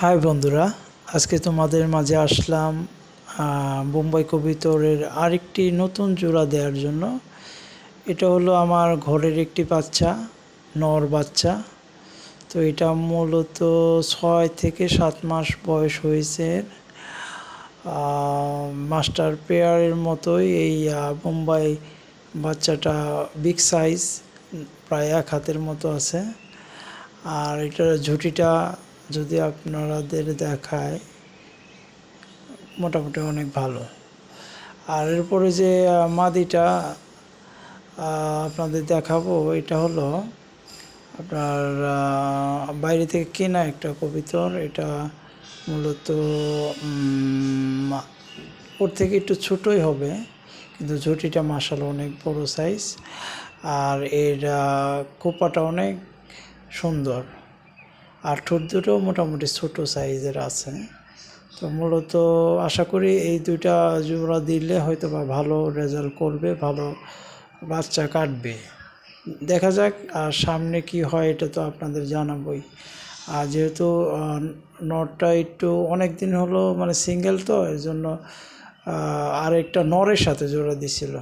High বন্ধুরা, আজকে তোমাদের মাঝে আসলাম বোম্বাই কবুতরের আরেকটি নতুন জোড়া দেওয়ার জন্য। এটা হলো আমার ঘরের একটি বাচ্চা, নর বাচ্চা। তো এটা মূলত 6 থেকে 7 মাস বয়স হয়েছে। মাস্টার পেয়ারের মতোই এই বোম্বাই বাচ্চাটা বিগ সাইজ, প্রায় 1 হাতের মতো আছে। আর এটার ঝুঁটিটা যদি আপনাদের দেখায়, মোটামুটি অনেক ভালো। আর এরপরে যে মাদিটা আপনাদের দেখাবো, এটা হলো আপনার বাইরে থেকে কেনা একটা কবুতর। এটা মূলত ওর থেকে একটু ছোটোই হবে, কিন্তু ঝুঁটিটা মাশাআল্লাহ অনেক বড় সাইজ। আর এর খোপাটা অনেক সুন্দর, আর ঠোঁট দুটোও মোটামুটি ছোটো সাইজের আছে। তো মূলত আশা করি এই দুইটা জোড়া দিলে হয়তো বা ভালো রেজাল্ট করবে, ভালো বাচ্চা কাটবে। দেখা যাক আর সামনে কি হয়, এটা তো আপনাদের জানাবই। আর যেহেতু নরটা একটু অনেক দিন হলো মানে সিঙ্গেল, তো এর জন্য আরেকটা নরের সাথে জোড়া দিছিল।